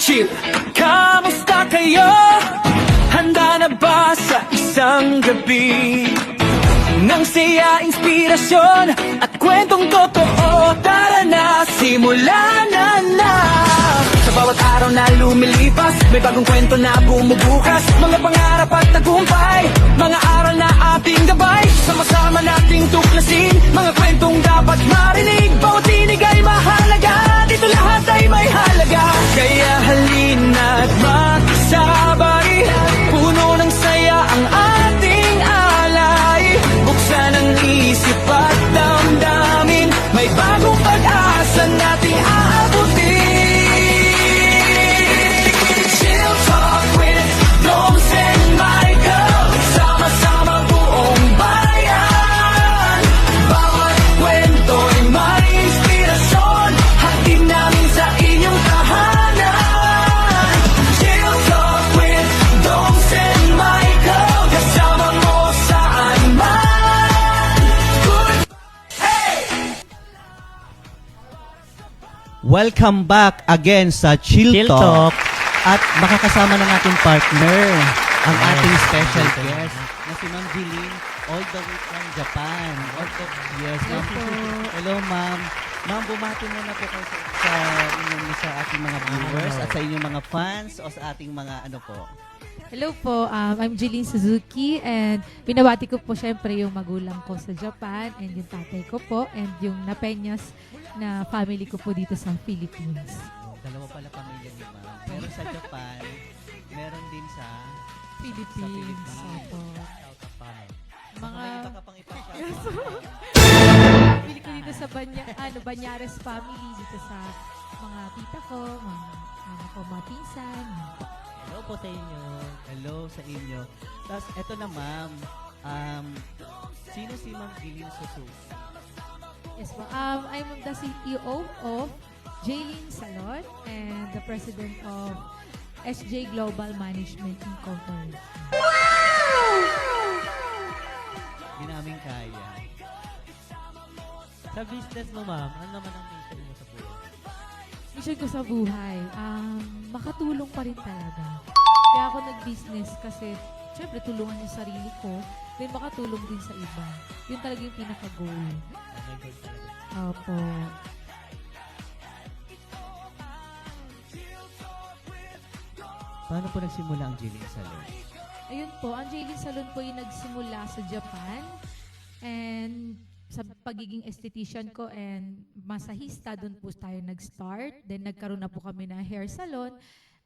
Chip, kamusta kayo? Handa na ba sa isang gabi ng saya, inspirasyon at kwentong totoo? Tara na, simulan na. Sa bawat araw na lumilipas, may bagong kwento na bumubukas. Mga pangarap at tagumpay, mga aral na ating gabay. Sama-sama nating tuklasin, mga kwentong dapat marinig. Bawat tinig ay mahalaga, dito lahat ay may halaga. Kaya halina't magsabay, puno ng saya ang ating alay. Buksan ang isip at damdamin, may bagong pag-asa nating aabutin. Chill Talk with Doms and Michael, sama-sama buong bayan. Bawat kwento'y may inspirasyon, hatid namin sa inyong tahanan. Chill Talk with Doms and Michael, kasama mo saan man. Welcome back again sa Chill Talk. At makakasama ng ating partner, ang ating special guest na si Ma'am Jeline, all the way from Japan. Yes, ma'am. Hello, ma'am. Ma'am, bumati muna po kayo sa ating mga viewers at sa inyong mga fans o sa ating mga ano po. Hello po, I'm Jeline Suzuki and binabati ko po syempre yung magulang ko sa Japan and yung tatay ko po and yung Napeñas na family ko po dito sa Philippines. Dalawa pala pamilya ni ma'am. Meron sa Japan, meron din sa Philippines. Opo. Mga iba ka pang ipasya. family ko dito sa Banyares family, dito sa mga tita ko, mga pinsan. Hello po sa inyo. Hello sa inyo. Tapos eto na ma'am, sino si Ma'am Jeline Suzuki? Yes po. I'm the CEO of Jaylin Salon and the president of SJ Global Management Incorporated. Hindi namin kaya. Sa business mo, ma'am, ano naman ang mission mo sa buhay? Mission ko sa buhay, makatulong pa rin talaga. Kaya ako nag-business kasi syempre tulungan yung sarili ko, then makatulong din sa iba. Yun talaga yung pinaka-goal. Ano yung talaga? Opo. Paano po nagsimula ang Jeline Salon? Ayun po, ang Jaylin Salon po yung nagsimula sa Japan and sa pagiging esthetician ko and masahista, doon po tayo nag-start. Then nagkaroon na po kami ng hair salon.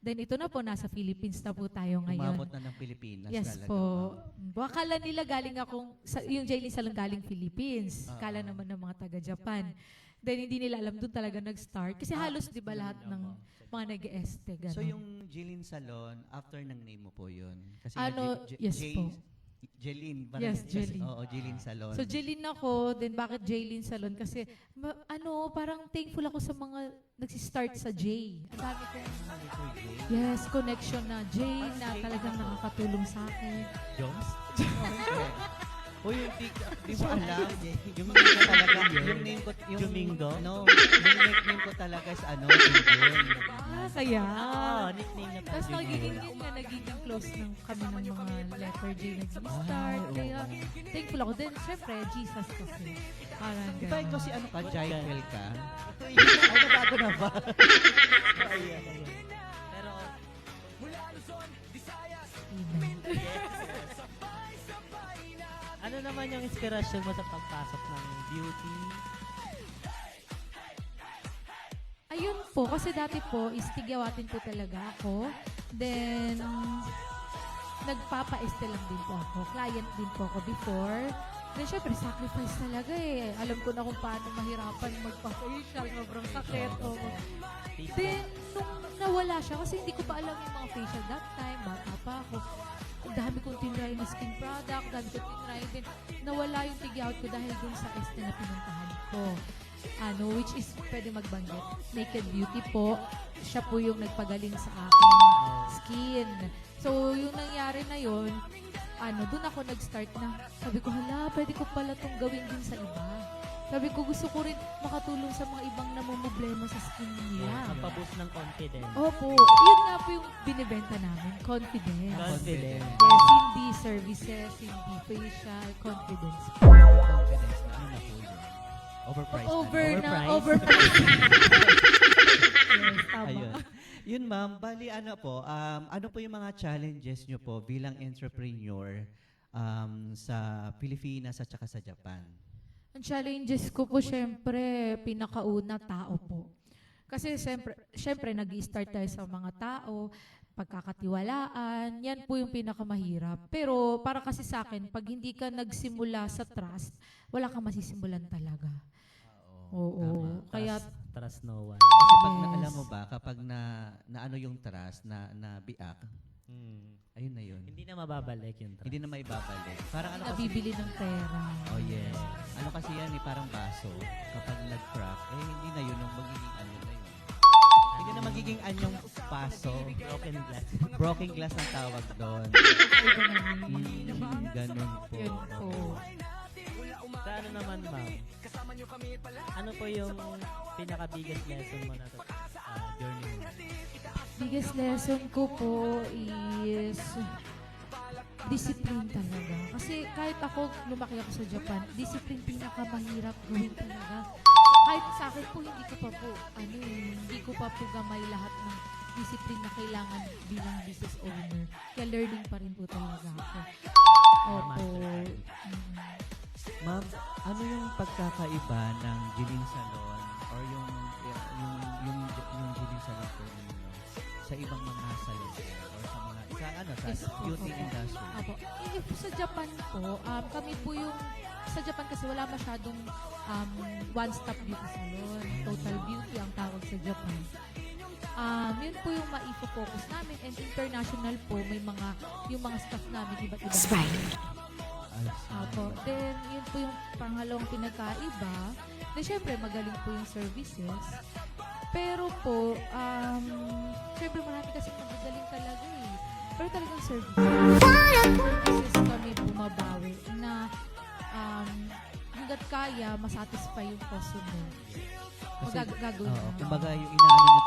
Then ito na po, nasa Philippines na po tayo ngayon. Umabot na ng Pilipinas Yes talaga. po. Akala nila galing akong, yung Jaylin Salon galing Philippines. Akala naman ng mga taga-Japan. Then hindi nila alam, doon talaga nag-start. Kasi halos di ba lahat ng mga nag-este, gano'n. So yung Jeline Salon, after ng name mo po yun? Kasi Yes po. Jeline. Yes, Jeline. Oo, Jeline Salon. So, Jaylin ako, then bakit Jaylin Salon? Kasi, parang thankful ako sa mga nagsistart sa J. Ang dami kong, yes, connection na J na talagang nakakatulong sa akin. Jones? O yung di mo alam. Yung name ko talaga, yung name ko, yung Domingo? No, yung nickname ko talaga is June. Kaya. Nickname na Tapos nagiging close ng kami ng mga letter J nag-start. Kaya, thankful ako. Then, syempre, Jesus kasi. Parang Di ba ikaw gano'n. si ano ka? Jaifel ka? Ay, nabago na ba? Pero, Amen. ano naman yung inspirasyon mo sa pagpasok ng beauty? Ayun po, kasi dati po, istigyawatin po talaga ako. Then, nagpapa-este lang din po ako. Client din po ako before. Then, syempre, sacrifice talaga eh. Alam ko na kung paano mahirapan magpa-facial. Sobrang sakit. Then, nung nawala siya, kasi hindi ko pa alam yung mga facial that time. Bata pa ako. Ang dami kong tinry na skin product. Dami kong tinry din. Nawala yung tigyawat ko dahil dun sa este na pinuntahan ko. Which is pwede magbanggit. Naked Beauty po. Siya po yung nagpagaling sa aking skin. So, yung nangyari na yun, doon ako nag-start na. Sabi ko, hala, pwede ko pala itong gawin din sa iba. Sabi ko, gusto ko rin makatulong sa mga ibang namumblema sa skin nila. Magpa-boost ng confidence. Opo, yun nga po yung binibenta namin, confidence. Confidence. Yes, hindi services, hindi facial, confidence. Confidence na ano na po yun. Overpriced Overpriced. Overpriced. Yes, tama. Ayun. Yun ma'am, bali ano po yung mga challenges nyo po bilang entrepreneur sa Pilipinas at saka sa Japan? Ang challenges ko po, syempre, pinakauna, tao po. Kasi syempre nag-i-start tayo sa mga tao, pagkakatiwalaan, yan po yung pinakamahirap. Pero para kasi sa akin, pag hindi ka nagsimula sa trust, wala kang masisimulan talaga. Oo. Tama. Kaya, Trust no one. Kasi pag Yes. alam mo ba, kapag na ano yung trust, na biak, ayun na yun. Hindi na mababalik yung trust. Hindi na maibabalik. Parang ano kasi, nabibili ng pera. oh yes. Ano kasi yan parang baso. Kapag nag-crack, hindi na yun yung magiging ano na yun. Hindi na magiging anyong baso. Broken glass. Broken glass ang tawag doon. Ganun po. Yun po. Sa ano naman, ma'am? Ano po yung pinaka-biggest lesson mo na journey mo? Biggest lesson ko po is discipline talaga. Kasi kahit ako, lumaki ako sa Japan, discipline pinakamahirap gawin talaga. Kahit sa akin po, hindi ko pa po gamay lahat ng discipline na kailangan bilang business owner. Kaya learning pa rin po talaga ako. Opo. Ma'am, ano yung pagkakaiba ng Jilin Salon or yung Jilin Salon po ninyo sa ibang mga salon or sa mga Yes, beauty opo. industry? Apo. If sa Japan po, kami po yung sa Japan kasi wala masyadong one-stop beauty salon. Total beauty ang tawag sa Japan. Yun po yung ma-focus namin and international po may yung mga staff namin iba't iba. I see. Apo. Then yun po yung pangalawang pinagkaiba. Then syempre magaling po yung services. Pero po, syempre marami kasi magagaling talaga eh. Pero talagang services kami bumabawi na hanggat kaya, masatisfy yung customer. Gagawin Oo, na. kumbaga yung inaano nyo,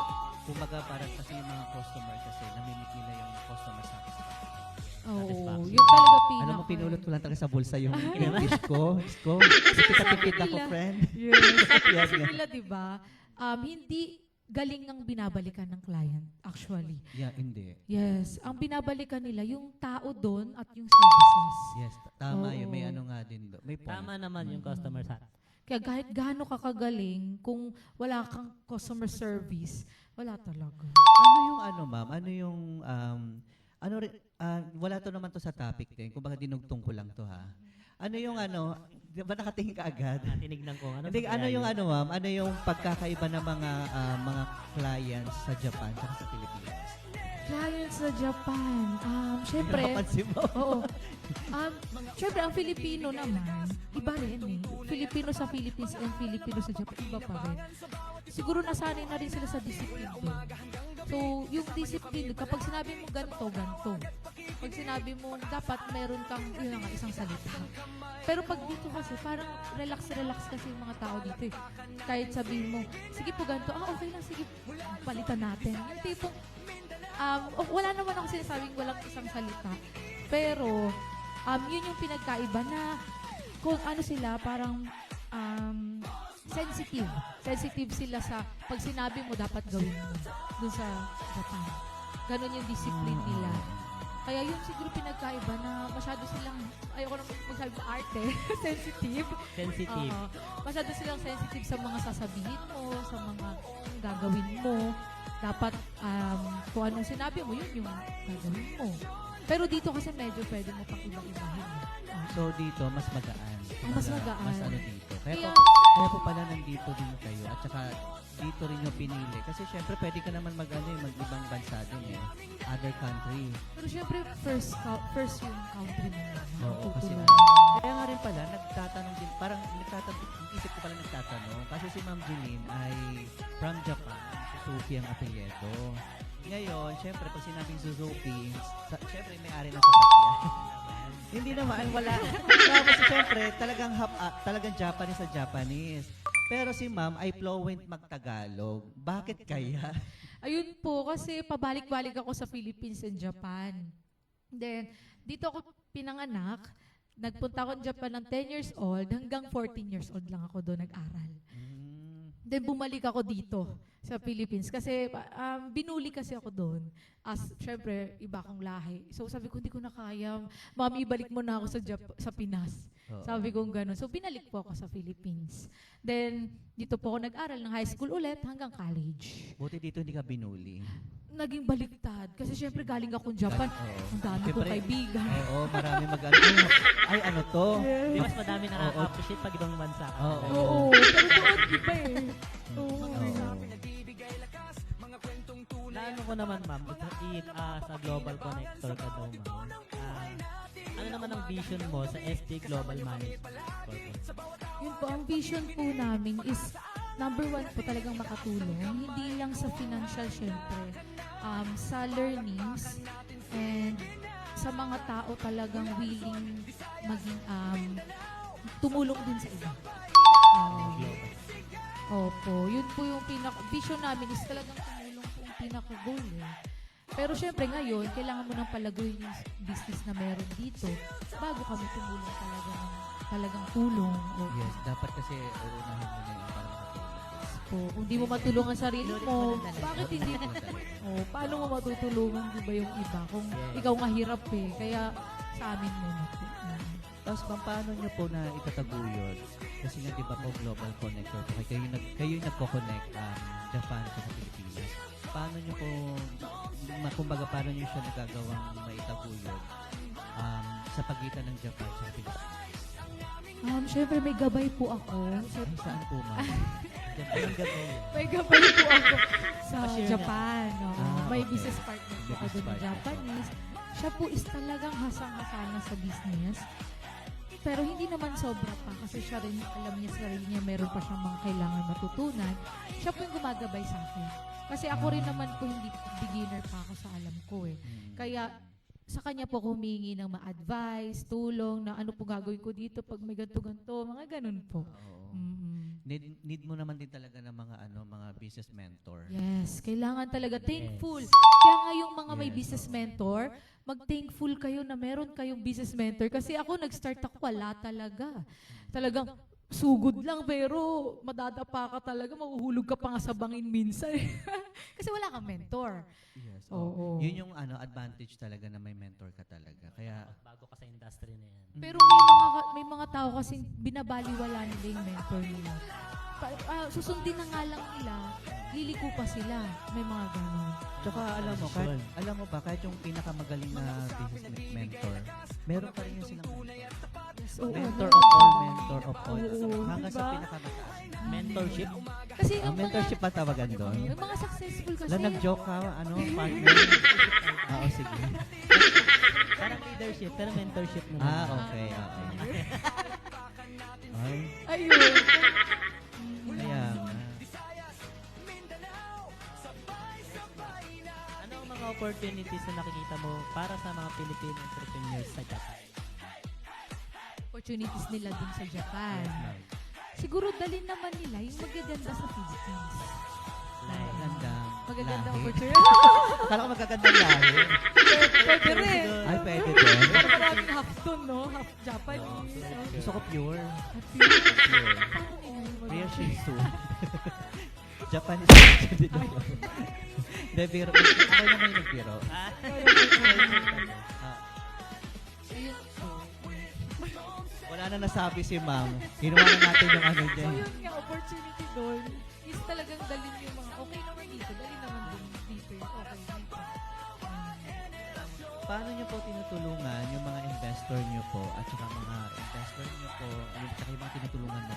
kumbaga parang kasi yung mga customer kasi namimit nila yung customer satisfaction. Oo, satisfaction. yun talaga pinaka. Alam mo, pinulot ko lang talaga sa bulsa yung English ko. Kasi Tipid sabi ako, nila- friend. Yes. Yes, Kasi nga. nila, di ba, hindi galing ang binabalikan ng client, actually. Yeah, hindi. Yes. Ang binabalikan nila, yung tao doon at yung services. Yes, tama yun. May Oo. ano nga din doon. May point. Tama naman yung customer sa Kaya kahit gaano ka kagaling, kung wala kang customer service, wala talaga. Ano yung ano, ma'am? Ano yung, wala to naman to sa topic din. Kung baka dinugtong ko lang to, ha? Ano yung ano, di ba nakatingin ka agad? tinignan ko. Hindi, ano yung ano, ma'am? Ano yung pagkakaiba ng mga clients sa Japan at sa Pilipinas? Clients sa Japan, syempre, Napansin mo? oo. Syempre, ang Filipino naman, iba rin eh. Filipino sa Philippines and Filipino sa Japan, iba pa rin. Siguro nasanay na rin sila sa discipline din. So, yung discipline, kapag sinabi mo ganito, ganito. Pag sinabi mo, dapat meron kang, yun nga, isang salita. Pero pag dito kasi, parang relax kasi yung mga tao dito eh. Kahit sabihin mo, sige po ganito, okay lang, sige, palitan natin. Yung tipong, wala naman ako sinasabing walang isang salita. Pero, yun yung pinagkaiba na kung ano sila, parang sensitive. Sensitive sila sa pag sinabi mo, dapat gawin mo. Dun sa Japan. Ganon yung discipline nila. Kaya yun siguro pinagkaiba na masyado silang, ayoko na magsabi mo arte, sensitive. sensitive. Oo. Masyado silang sensitive sa mga sasabihin mo, sa mga gagawin mo. Dapat kung anong sinabi mo, yun yung gagawin mo. Pero dito kasi medyo pwede mo pang ibang-ibahin. So dito, mas magaan. Mas magaan. Mas ano dito. Kaya- Kaya po pala nandito din kayo. At saka dito rin yung pinili. Kasi syempre pwede ka naman mag-ibang bansa din eh. Other country. Pero syempre, first yung country mo. Oo, kasi kaya nga rin pala, nagtatanong din, parang isip ko pala nagtatanong. Kasi si Ma'am Jeline ay from Japan. Suzuki ang apelyedo. Ngayon, syempre, pag sinabing Suzuki, syempre may-ari ng sasakyan. Hindi naman, wala. Tapos syempre, talagang Japanese sa Japanese. Pero si ma'am ay fluent mag-Tagalog. Bakit kaya? Ayun po, kasi pabalik-balik ako sa Philippines and Japan. Then, dito ako pinanganak. Nagpunta ako ng Japan ng 10 years old, hanggang 14 years old lang ako doon nag-aral. Then bumalik ako dito sa Philippines kasi binuli kasi ako doon. Syempre, iba akong lahi. So sabi ko, hindi ko na kaya. Mami, ibalik mo na ako sa Pinas. Oo. Sabi ko gano'n. So binalik po ako sa Philippines. Then, dito po ako nag-aral ng high school ulit hanggang college. Buti dito hindi ka binuli. Naging baliktad. Kasi syempre galing akong Japan. Oo. Ang dami kong Siyempre, kaibigan. Oo, marami ay ano to? Di mas madami nakaka-appreciate pag ibang bansa ka. Oo. Oo, pero doon iba eh. Oo. Naano ko naman, ma'am, sa Global Connector ka daw, ma'am. Ano naman ang vision mo sa SD Global Management Corporation? Yun po, ang vision po namin is number one po talagang makatulong. Hindi lang sa financial, syempre. Sa learnings and sa mga tao talagang willing maging tumulong din sa iba. Opo, yun po yung vision namin is talagang tumulong po yung pinaka-goal eh. Pero syempre ngayon, kailangan mo nang palaguin yung business na meron dito bago kami tumulong talagang tulong. Yes, dapat kasi uunahin mo na yung para makatulong. Po, kung di mo matulungan ang sarili mo, bakit hindi? Paano mo matutulungan di ba yung iba? Kung ikaw nga hirap eh, kaya sa amin muna po. Tapos paano nyo po na itataguyod? Kasi nga di ba po Global Connector po, kayo yung nagko-connect Japan sa Pilipinas. Paano nyo po, kumbaga paano nyo siya nagagawang maitaguyod sa pagitan ng Japan sa Pilipinas? Syempre may gabay po ako. Ay, saan po ma'am? Anong gabay yun? May gabay po ako sa Share nga. Japan. May okay. business partner po ako doon na Japanese. Siya po is talagang hasang-hasana sa business. Pero hindi naman sobra pa kasi siya rin, alam niya sa sarili niya, meron pa siyang mga kailangan matutunan. Siya po yung gumagabay sa akin. Kasi ako rin naman po hindi beginner pa ako sa alam ko eh. Kaya sa kanya po humingi ng ma-advise, tulong, na ano po gagawin ko dito pag may ganto-ganto, mga ganun po. Oo. Mm-mm. Need mo naman din talaga ng mga business mentor. Yes, kailangan talaga thankful. Yes. Kaya nga yung mga may Yes, business mentor, mag-thankful kayo na meron kayong business mentor. Kasi ako, nag-start ako, wala talaga. Talagang sugod lang, pero madadapa ka talaga, mahuhulog ka pa nga sa bangin minsan. Kasi wala kang mentor. Yes. Oo. Yun yung advantage talaga na may mentor ka talaga. Kaya Bago ka sa industry na yan. Pero may mga tao kasing binabaliwala nila yung mentor nila. Susundin na nga lang nila, liliko pa sila. May mga gano'n. tsaka alam mo ba kahit yung pinakamagaling na business mentor, meron pa rin yung silang Oo, mentor ano? of all, mentor of all. Oo, Hanggang sa diba? pinakamataas. Mentorship? Kasi Ang mentorship pa tawagan doon. yung mga successful kasi, Lang nag-joke ka, partner. Oo, sige. Parang leadership, pero mentorship naman. Okay. Ay, ayun. kaya nga. Ano ang mga opportunities na nakikita mo para sa mga Filipino entrepreneurs sa Japan? Opportunities nila dun sa Japan. Siguro dalhin naman nila yung magaganda sa Philippines. Magaganda Lahi. opportunity. Kala ko magagandang lahi. Pwede rin. Ay, pwede din. Pero maraming half tone, no? Half Japanese. Gusto ko pure. Pure. Real Shih Tzu. Japanese Shih Tzu din ako. Hindi, biro. Ako naman yung nagbiro. Ayun po. Wala na nasabi si ma'am. Ginawa na natin yung ano So dyan. yun nga, opportunity doon is talagang dalhin yung mga okay naman dito. Dalhin naman din dito yung okay dito. Paano niyo po tinutulungan yung mga investor niyo po at saka mga investor niyo po yung saka yung mga tinutulungan na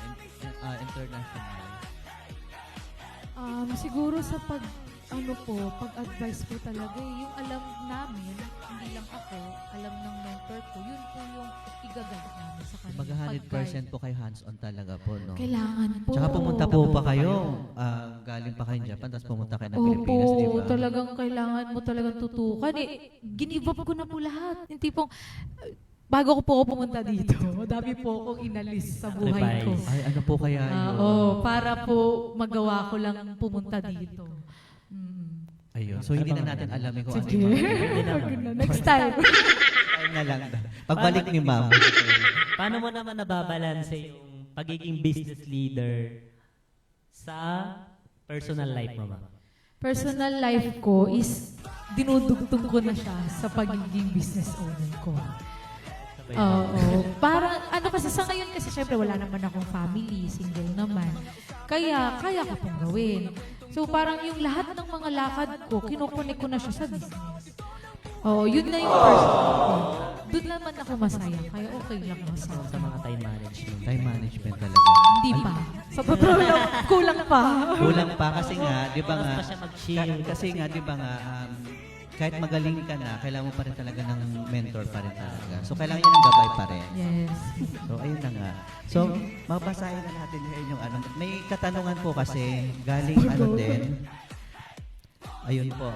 international? Siguro sa pag-advise ko talaga yung alam namin, hindi lang ako, alam ng mentor ko, yun po yung igagamit namin sa kanila. Kumbaga 100% po kayo hands-on talaga po, no? Kailangan po. Tsaka pumunta po pa kayo. Galing pa kayo in Japan, tapos pumunta kayo ng Pilipinas, di Opo, ba? talagang kailangan mo talagang tutukan. Give up ko na po lahat. Yung tipong, bago ko po ako pumunta dito, dami po akong inalis sa buhay ko. Revise. Ay, ano po kaya yun? Para po magawa ko lang pumunta dito. Ayun. So, hindi na natin alamin kung ano Sige. yung Hindi naman. Next time. time na lang. Pagbalik ni ma'am. Paano mo naman nababalanse yung pagiging business leader sa personal life mo, ma'am? Personal life ko is dinudugtong ko na siya sa pagiging business owner ko. Oo. Parang, kasi sa ngayon kasi syempre wala naman akong family, single naman. Kaya ko pong gawin. So parang yung lahat ng mga lakad ko, kinukunik ko na siya sa business. Yun na yung personal ko. Doon naman ako masaya, kaya okay lang masaya. Sa mga time management. Time management talaga. Hindi pa. Sa totoo lang, kulang pa. Kulang pa kasi nga, di ba nga, Mas pa siya mag-chill. kasi nga, di ba nga, kahit magaling ka na, kailangan mo pa rin talaga ng mentor pa rin talaga. So, kailangan niya ng gabay pa rin. Yes. So, ayun na nga. So, mabasahin na natin ngayon yung ano. May katanungan po kasi, galing ano din. Ayun po,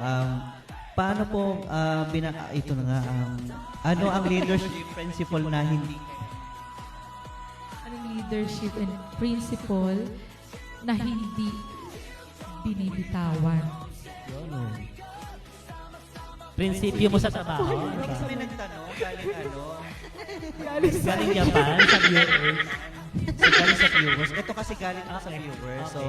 paano po, ito na nga, ano ang leadership principle na hindi Anong leadership and principle na hindi binibitawan? Prinsipyo mo sa trabaho. Kasi may nagtanong, galing ano, Galing Japan sa viewers. so, galing sa viewers. Ito kasi galing sa viewers. So,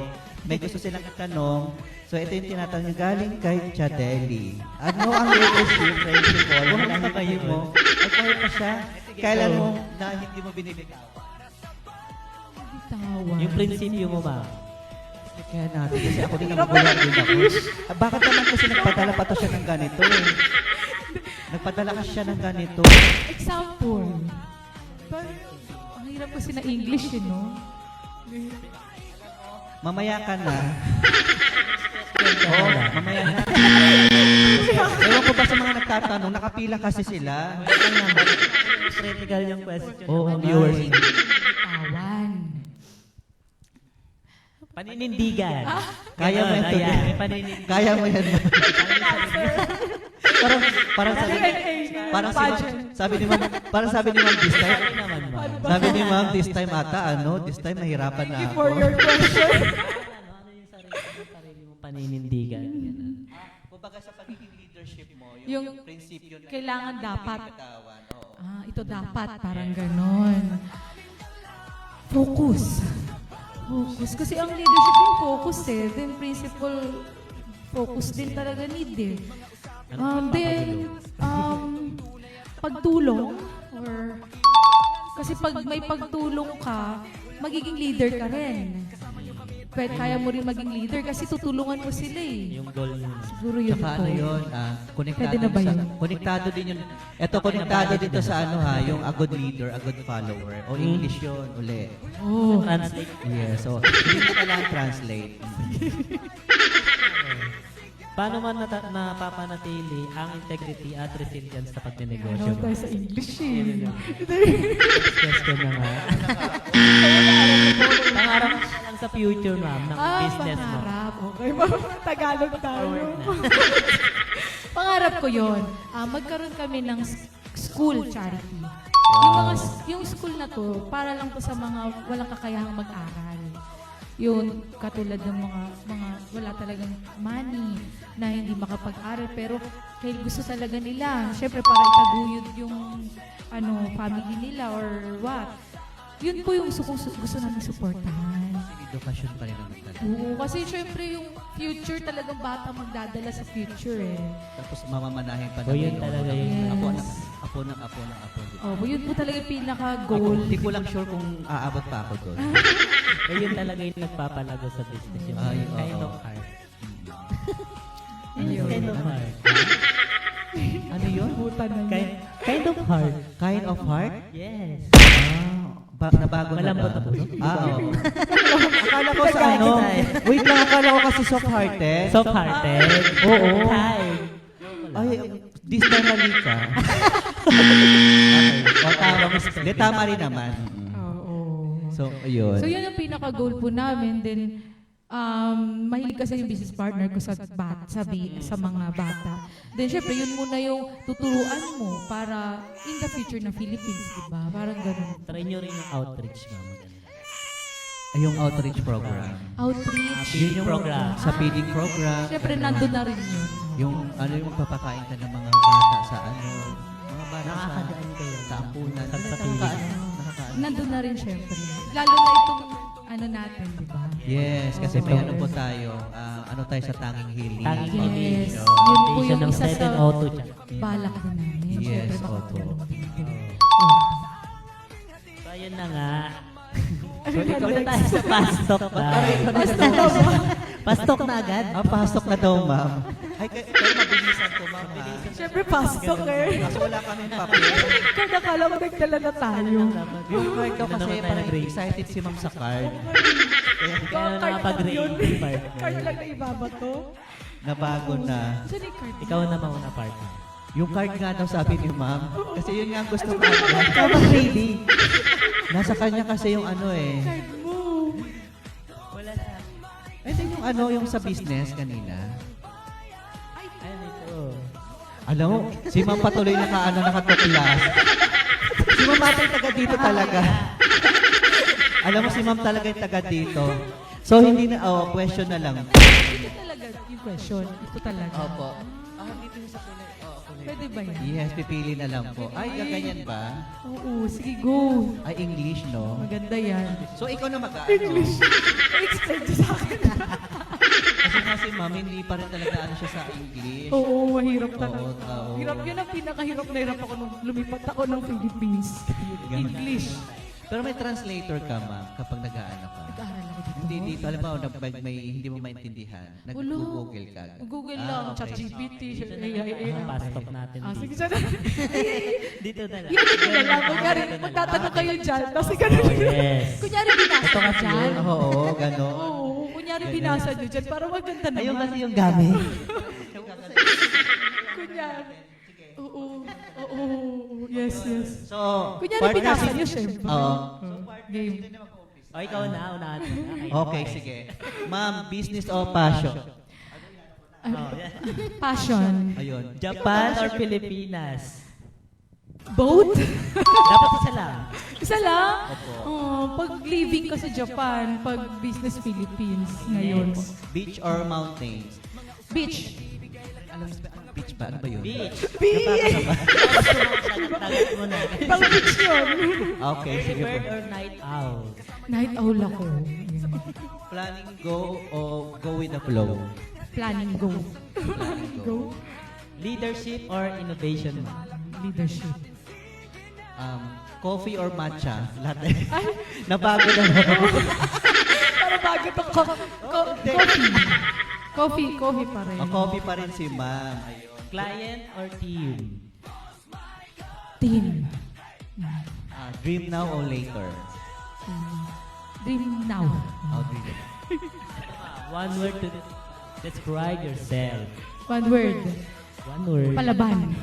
may gusto silang itanong. So, ito yung tinatanong niya, galing kay Chadeli. Ano ang leadership principle? Kung sasabayin mo, ay kaya pa siya, kailan mo na hindi mo binibitaw? Bitawan. Yung prinsipyo mo, ma'am. Kaya natin, kasi ako din nagugulat din ako. Bakit naman kasi nagpadala pa to siya ng ganito eh? Nagpadala kasi siya ng ganito. Example. Parang, ang hirap kasi na English, no? Mamaya ka na. Oo, mamaya na. Ewan ko ba sa mga nagtatanong, nakapila kasi sila. Critical yung question. Oo, ng viewers. Bitawan. Paninindigan. Kaya mo yan. Ayan, paninindigan. Kaya mo yan. parang sabi ni Ma'am, parang sabi ni Ma'am this time. Ano naman, ma'am? Sabi ni Ma'am this time ata, this time mahirapan na ako. For your question. Ano yung sarili mong paninindigan? Ganun. Kumbaga sa pagiging leadership mo, Yung prinsipyo na kailangan dapat. bitawan. Oo. Ito dapat, parang ganon. Focus. Focus. Kasi ang leadership yung focus eh. Then principle, focus din talaga need eh. Then, pagtulong or kasi pag may pagtulong ka, magiging leader ka rin. Pwede kaya mo rin maging leader kasi tutulungan mo sila eh. Yung goal yun. Siguro yun Tsaka po. ano yun, konektado Pwede na ba sa, yun? konektado din yun. Ito, konektado dito sa yung a good leader, a good follower. O English yun, uli. Oh. Translate. Yes, so hindi mo kailangan translate. Paano man napapanatili ang integrity at resilience sa pagnenegosyo? Ano tayo sa English eh. Question na nga. Pangarap mo lang sa future, ma'am, ng business mo. Pangarap. Okay, Tagalog tayo. Forward na. Pangarap ko yon. Magkaroon kami ng school charity. Yung school na to, para lang po sa mga walang kakayahang mag-aral. Yun, katulad ng mga wala talagang money na hindi makapag-aral pero kaya gusto talaga nila. Syempre para itaguyod yung family nila or what. Yun po yung gusto namin suportahan. Edukasyon pa rin naman talaga. Oo, kasi syempre yung future talagang bata magdadala sa future eh. Tapos mamamanahin pa O, namin yun talaga yun. Yes. Apo ng apo. Oh, yun po talaga yung pinaka-goal. Hindi ko lang sure kung aabot pa ako doon. Yun talaga yung nagpapalago sa business. Yung Ay, kind oo. of heart. Ayun. Kind of heart. Ano yun? Kind of heart. Kind of heart? Yes. Nabago na Malambot ba? na po. Oo. Akala ko sa wait lang, akala ko kasi soft-hearted. Soft-hearted. Oo. Kind. Ay, this time mali ka. Okay. O, tama. Di, tama rin naman. Oo. So, ayun. So yun ang pinaka-goal po namin. Then, Mahilig kasi yung business partner ko sa mga bata. Then syempre, yun muna yung tuturuan mo para in the future ng Philippines, di ba? Parang ganun. Try nyo rin yung outreach, ma'am. Maganda. Ay, yung outreach program. Outreach. Yun yung program. sa feeding program. Syempre, nandun na rin yun. Yung yung magpapakain ka ng mga bata sa mga bata Nakakadaan kayo. sa ampunan. Sa piling. Nandun na rin syempre. Lalo na itong natin, di ba? Yes, kasi may ano po tayo, tayo sa tanging healing. Tanging Yes. healing. Yun po yung Foundation ng isa sa 702 chat. balak din namin. Yes, Syempre, opo. So, ayun na nga. So, ikaw na tayo sa pastok na. Pastok na agad. Pasok na daw, ma'am. Ay, kayo mabilisan ko, ma'am. Syempre, pasok eh. Kasi wala kaming papel. Kung nakala mo, nagdala na tayo. Yung kwento Hindi na kasi naman tayo parang nag-rate. excited si ma'am sa card. Kaya na nakapag-rate, partner. Card lang na ibabato. Nabago na. Saan yung card? Ikaw na mauna, partner. Yung card nga daw sabi ni ma'am. Kasi yun nga ang gusto ko. Ikaw mag-ready. Nasa kanya kasi yung Card mo. Wala na. Eh, din yung yung sa business kanina. Ayun ito. Alam mo, si ma'am patuloy nakatuklas. Si ma'am ata yung taga dito talaga. Alam mo, si ma'am talaga yung taga dito. So, hindi na, question na lang. Ito talaga yung question. Ito talaga. Opo. Dito yung sa kulay. Pwede ba yan? Yes, pipili na lang po. Ay, gaganyan ba? Oo, sige, go. Ay, English, no? Maganda yan. So, ikaw na English. Explain siya sa akin. Kasi nga si ma'am, hindi pa rin talaga siya sa English. Oo, mahirap talaga. Oo. Hirap yun ang pinakahirap na hirap ako nung lumipat ako ng Philippines. Ganun. English. Pero may translator ka, ma'am, kapag nag-aano ka. Nag-aaral ako dito. Hindi dito, alam mo, hindi mo maintindihan. Nag-google ka. Google lang, okay. ChatGPT, Pastok natin sige dito. siya na. Dito na lang. Yun ito na lang. Kunyari, magtatanong kayo dyan. Kasi ganun. Yes. Kunyari, binasa Ito nyo kasi dyan. Oo, gano'n. Oo, kunyari, binasa nyo dyan. Para maganda naman. Ayun kasi yung gamit. Kunyari. Oo, oo, yes, yes. So, Kunyari, partner binasa si- nyo, syempre. Oo. Game. O, ikaw na, unahan mo na. Okay, sige. Ma'am, business o passion? Oh, yan. Passion. Ayun. Japan or Pilipinas? Both? Dapat isa lang. Isa lang? Opo. Oh, pag living ka sa Japan, pag business Philippines ngayon. Beach or mountains? Beach. Alam mo, beach ba? Ano ba yun? Beach. Beach! Tagat mo na. Pang beach yun. Okay, sige po. Bird or night owl? Night owl ako. Planning go o go with the flow? Planning go. Planning go. Go. Leadership or innovation? Leadership. Coffee or matcha? Lahat na. Nabago na mo. Para bago to. Coffee. Coffee pa rin. Coffee pa rin si ma'am. Ayun. Client or team? Team. Dream now or later? Dream now. Dream. One word to describe yourself. One word. One word. Palaban.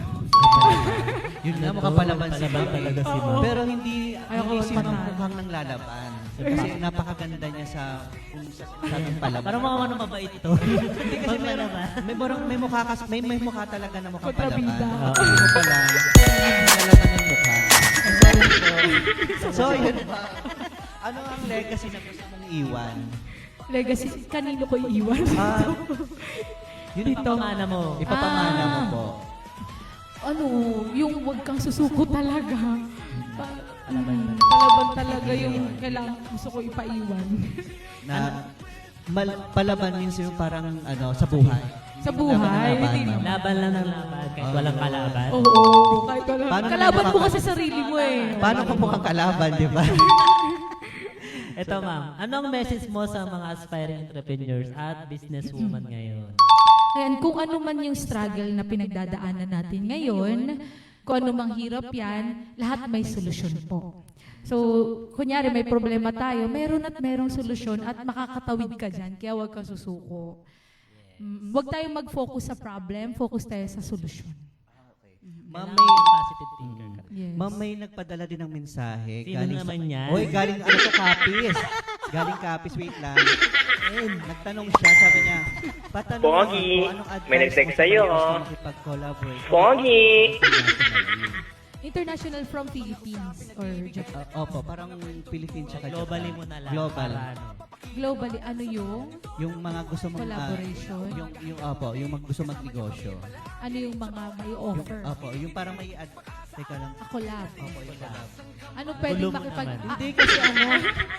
Yun na, makapalaban si Palaban ma'am. talaga si Oo. ma'am. Pero hindi Ayoko si ma'am magpatalo. mukhang nang lalaban. Kasi napakaganda niya sa palaban. Parang mga ano mabait ito. Hindi kasi may mukha may mukha talaga na mukhang palaban. Kontrabida. Hindi mo pala lalaban ng mukha. Sorry po. So, yun ba? Ano ang legacy na gusto mong iwan? Legacy. Kanino ko iiwan? Yun Dito mana mo. Ipapamana mo Ah. po. Ano, yung wag kang susuko talaga. Palaban talaga yung kailangan gusto ko ipaiwan. Na palaban means yung parang sa buhay. Sa buhay, Laban, hindi ma'am. Laban lang ng laban kahit walang kalaban. Oo, kahit wala. Paano Kalaban naman mo kasi sarili mo eh. Paano ka mukhang kalaban, di ba? Ito ma'am, anong message mo sa mga aspiring entrepreneurs at businesswoman ngayon? Ayan, kung ano man yung struggle na pinagdadaanan natin ngayon, kung ano mang hirap yan, lahat may solusyon po. So, kunyari may problema tayo, meron at merong solusyon at makakatawid ka dyan, kaya huwag kang susuko. Huwag tayong mag-focus sa problem, focus tayo sa solusyon. Ma'am, Kailangan positive thinker ka. Yes. Ma'am, may nagpadala din ng mensahe. Sino naman yan? Hoy, galing ano to, Kapis. Galing Capiz, wait lang. Nagtanong siya, sabi niya, patanong Pogi, ako, anong advice may nag-text mo sa sa'yo, mga gusto oh. makipag-collaborate? Pogi! International from Philippines or Japan. Opo, parang Philippines siya Globally mo na lang. Global. Para ano. Globally, ano yung Yung mga gusto mong... collaboration? yung gusto magnegosyo. Ano yung mga may Yung, offer? opo, yung parang may teka lang. A collab. Opo, yung collab. Ano pwedeng Gulo mo makipag... naman. Hindi kasi ano,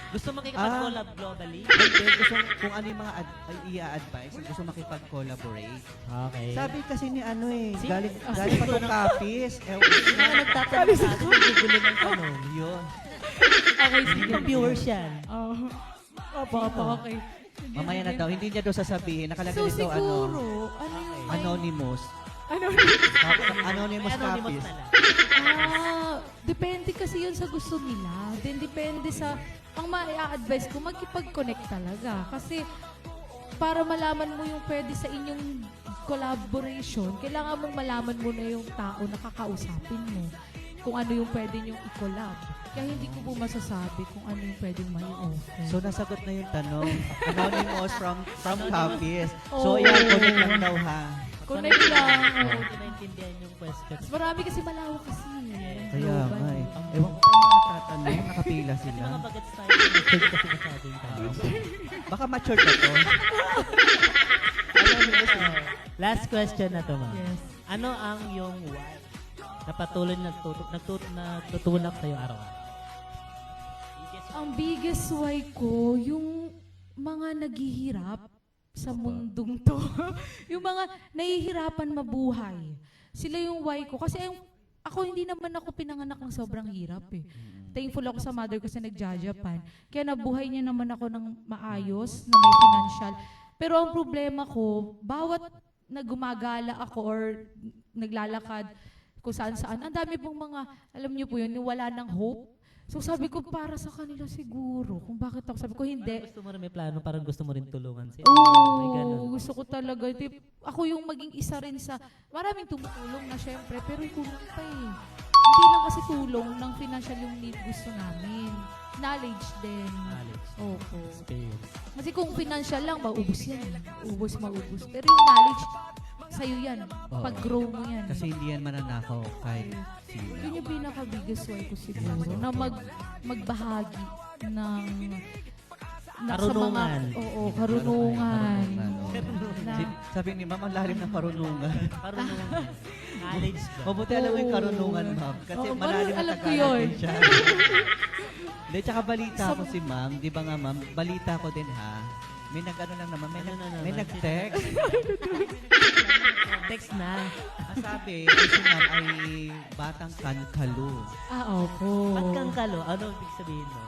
Gusto makikipag-collab globally? hindi, gusto, kung ano yung mga i-advise, gusto makipag-collaborate. Okay. Sabi kasi ni ano Si- galing pa sa Capiz. Yung mga nagtatanong sa atin, nagugulo ng tanong. Yun. Okay, sige. Yung viewers yan. Oh. Opo, okay. Mamaya na daw, hindi niya daw sasabihin. Nakalagay So, dito, siguro, ano yung... anonymous. Anonymous May anonymous Capiz. na lang. Depende kasi yun sa gusto nila. Then depende sa... Ang ma-advise ko, magkipag-connect talaga. Kasi para malaman mo yung pwede sa inyong collaboration, kailangan mong malaman mo na yung tao na kakausapin mo. Kung ano yung pwede nyong i-collab. Kaya hindi ko po masasabi kung ano yung pwedeng may offer. So, nasagot na yung tanong. Anonymous from Capiz. Oo. So, yan, connect lang daw ha. Connect lang. Kung Oo. hindi naintindihan yung question. Marami kasi malawak kasi. Kaya Global. nga eh. Ewan ko pa yung mga tatanong, nakapila Kasi sila. mga bagets tayo, matured kasi masyadong tanong. Baka mature na to. Last question na to, ma'am. Yes. Ano ang yung why na patuloy natutulak sa'yo araw-araw? Ang biggest why ko, yung mga naghihirap sa mundong to. Yung mga nahihirapan mabuhay. Sila yung why ko. Kasi ako hindi naman ako pinanganak ng sobrang hirap eh. Thankful ako sa mother ko sa nagja-Japan. Kaya nabuhay niya naman ako ng maayos, na may financial. Pero ang problema ko, bawat na gumagala ako or naglalakad kung saan-saan, ang dami pong mga, alam niyo po yun, yung wala ng hope. So sabi ko, para sa kanila siguro. Kung bakit ako, sabi ko, hindi. Gusto mo rin may plano, parang gusto mo rin tulungan sila. May ganun. Oo, gusto ko talaga. Ako yung maging isa rin sa, maraming tumutulong na syempre, pero kulang pa eh. Hindi lang kasi tulong ng financial yung need gusto namin. Knowledge din. Knowledge. Opo. Experience. Kasi kung financial lang, maubos yan. Ubos, maubos. Pero yung knowledge, sa'yo yan. Oo. Pag-grow mo yan. Kasi hindi yan mananakaw kahit sino. Yun yung pinaka-biggest why ko siguro. Na magbahagi ng... Karunungan. Oo, karunungan. Karunungan, Na, Sabi ni Ma'am, ang lalim ng karunungan. Karunungan. Knowledge ba? Mabuti alam mo yung Oo. karunungan, Ma'am. Kasi Oo, malalim na alam ko Tagalog yun. din siya. Hindi, tsaka balita ko si Ma'am. Di ba nga, Ma'am? Balita ko din, ha? May nag-ano lang naman. May, Ano na naman? may nag-text. Text na. Sabi, ay si Ma'am ay batang kankalu. opo. Ba't kang kalo? Ano ibig sabihin mo?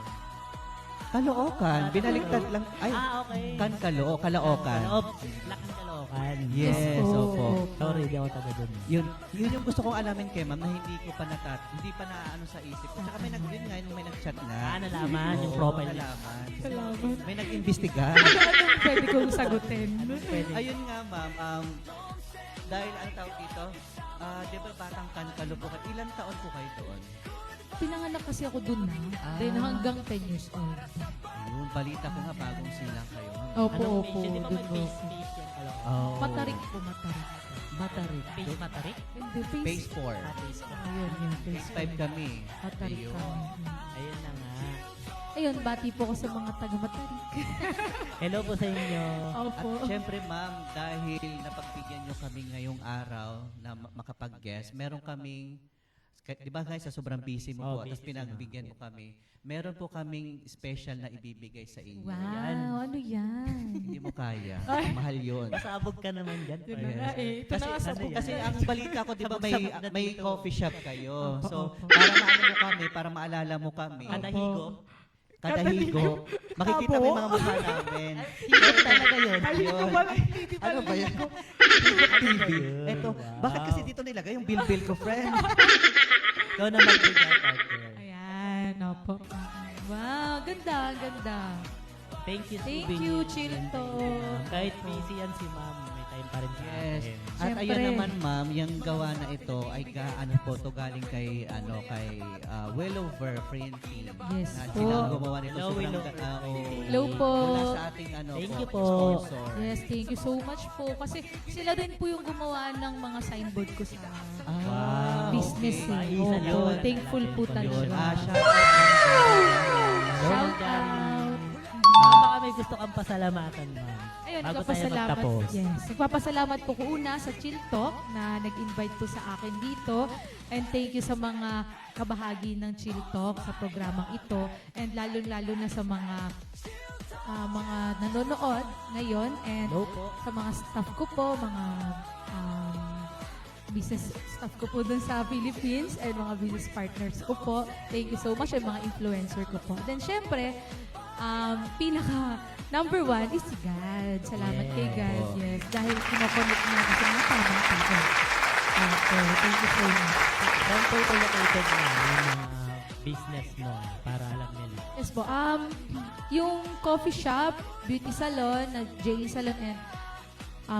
Kalookan. Binaliktad lang. Ay, Okay. kankalo o kalaokan. Kaloob. Lakang kalookan. Yes, Yes, opo. Sorry, di ako taga dun. Yun yung gusto kong alamin kay Ma'am na hindi ko pa hindi pa naano sa isip ko. Tsaka may yun nga, nung may nag-chat na. Nalaman yung Oo, profile niya. nalaman. Salamat. May nag-imbestiga. Anong pwede kong sagutin? Pwede. Ayun nga, Ma'am. Dahil ang tawag dito, di ba batang kankalo po kayo? Ilang taon po kayo doon? Pinanganak kasi ako dun na. Then hanggang 10 years old. Ayun, balita ko nga bagong silang kayo. Ma'am. Opo, Anong opo. page? Di ba Dun may po. face yung kalookan? Oh. Matarik po, matarik. Matarik. Face matarik? Hindi, Phase 4. Face ka. Ayun, yun. Phase 5 kami. Matarik Ayun. kami. Ayun na nga. Ayun, bati po ako sa mga taga-matarik. Hello po sa inyo. At Opo. syempre, Ma'am, dahil napagbigyan nyo kami ngayong araw na makapag-guest, meron kaming, di ba guys, sa sobrang busy mo po, tapos busy pinagbigyan mo kami, meron po kaming special na ibibigay sa inyo. Wow, ano yan? Hindi mo kaya. Mahal yun. Pasabog ka naman dyan. Yun na nga eh. Ito Kasi, na nga sabog. kasi ang balita ko, di ba, Sabog-sabog na may dito. coffee shop kayo. Opo, So, opo. para maano mo kami, para maalala mo kami, Kada higo. kada higo, makikita mo yung mga mukha namin. Higo talaga yun. Yun. Ano ba yan? Higop TV. Eto, bakit kasi dito nilagay yung bill ko, friend? Ikaw na magbigay, partner. Ayan, opo. Wow, ganda, ganda. Thank you, Thank Subing. you, Chilto. Kahit busy yan si ma'am, may time time pa rin sa Yes. akin. At Siyempre. ayan naman ma'am, yung gawa na ito ay ano po to galing kay Willover Printing. Yes Na po. sila ang gumawa nito. Hello, Sobrang Willover Printing. Hello po. Mula sa ating Thank you po. sponsor. Yes, thank you so much po. Kasi sila din po yung gumawa ng mga signboard ko sa Ah, business. okay. Eh. Isa Opo, yun. thankful po Yun. talaga. Shout out. Shout out. Baka may gusto kang pasalamatan, ma'am. Ayun, Bago tayo nagpapasalamat. magtapos. Yes, nagpapasalamat po ko una sa Chill Talk na nag-invite po sa akin dito. And thank you sa mga kabahagi ng Chill Talk sa programang ito. And lalo-lalo na sa mga nanonood ngayon. And Hello po. sa mga staff ko po, mga business staff ko po dun sa Philippines and mga business partners ko po. Thank you so much and mga influencer ko po. Then syempre, pinaka number one is si God. Salamat kay God. po. Yes. Dahil kinoconnect niya ako sa mga tamang tao. Okay. Thank you so much. Saan po ito located na yung mga business mo para alam nila? Yes po. Yung coffee shop, beauty salon, J Salon and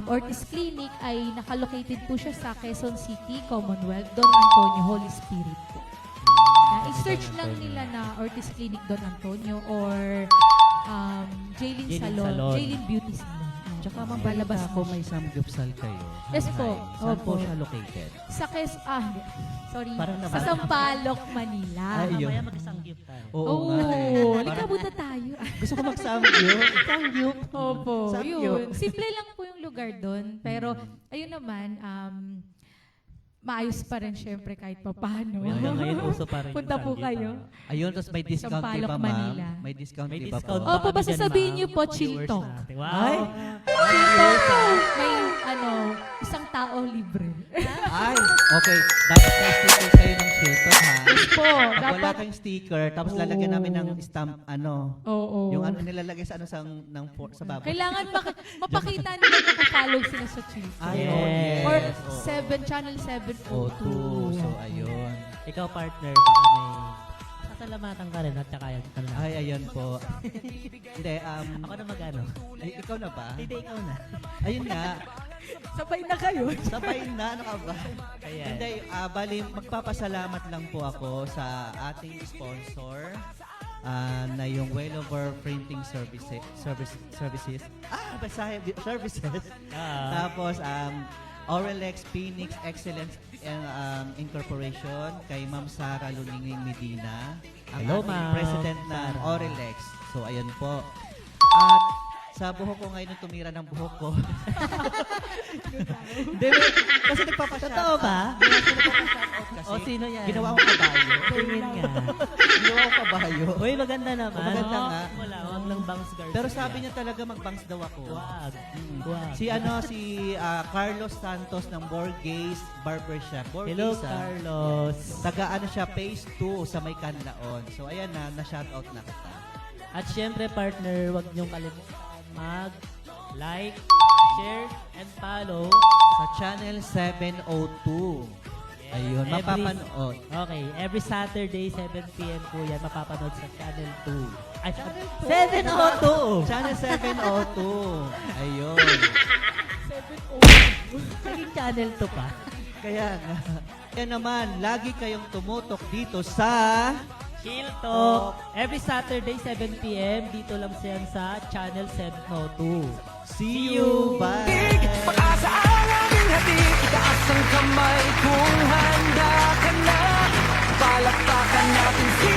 Ortiz Clinic ay nakalocated po siya sa Quezon City, Commonwealth, Don Antonio, Holy Spirit po. I-search lang nila na Ortiz Clinic Don Antonio or Jaylin Jaylin Salon, Salon. Jaylin Beauty Salon. Tsaka ma'am, Palabas balita ko may samgyupsal kayo. Yes po. Saan po Opo. siya located? Sa hindi. Sorry. Parang Sa naman. Sampaloc, Manila. Ay, yun. Mamaya mag-isangyup tayo. Oo Oo. nga eh. Halika, buta tayo. Gusto ko mag-samgyup. Samgyup. Opo, Samgyup. yun. Simple lang po yung lugar doon. Pero, ayun naman, maayos pa rin syempre kahit pa paano. Hanggang ngayon, uso pa rin yung Punta po sangyup, kayo. Ayun, tapos may discount di Sampaloc, ba ma'am? Manila. May discount May di ba po? discount Opo, kami basta dyan, sabihin ma'am. niyo po, Chill Viewers Talk. natin. Wow! Ay! May, isang tao libre. Ay, okay. Dapat may sticker kayo ng Chilton, ha? Po, Pag wala dapat, kayong sticker, tapos lalagyan namin ng stamp, oo. yung nilalagay sa sa baba. Kailangan mapakita nila na follow sila sa Chill Talk. Ay, Yes. oh, yes. Or Oo. channel 702. O2. So, ayun. Ikaw, partner, baka may sasalamatan ka rin at saka yan. Ay, ayun po. Hindi, Ako na mag-ano? ay, ikaw na ba? Hindi, ikaw na. Ayun nga, Sabay na kayo. sabay na, ano ka ba? Ayan. Hindi, bali, magpapasalamat lang po ako sa ating sponsor na yung Wellover Printing Services. Services. Tapos, Oralex Phoenix Excellence Incorporation kay Ma'am Sara Luningning Medina, ang Hello, ating Ma'am president ng Sara. Oralex. So, ayan po. At sa buhok ko ngayon, nung tumira ng buhok ko. Hindi, kasi nagpapashoutout. Totoo ba? Kasi nagpapashoutout kasi. O, sino yan? Ginawa ko kabayo. Tingin nga. Ginawa ko kabayo. Uy, maganda naman. Maganda nga. Wala, wag lang bangs guard. Pero sabi niya talaga mag-bangs daw ako. Wag. Mm. Wag. Si Carlos Santos ng Borges Barbershop. Borges, Hello, Carlos. Taga siya, Phase 2 sa May Canlaon. So ayan na, na-shoutout na kita. At syempre, partner, wag niyong kalimutan mag-like, share, and follow. Sa channel 702. Ayun, Every- mapapanood. Okay, every Saturday, 7 p.m. po yan, mapapanood sa Channel 2. Ay, oh, 702! Channel 702. Ayun. Naging Channel 2 pa. Kaya nga. Kaya naman, lagi kayong tumutok dito sa... Chill Talk. Every Saturday, 7 p.m. Dito lang siya sa Channel 702. See you! Bye! Pag-asa ang aming hatid, itaas ang kamay kung handa ka na. Palakpakan natin si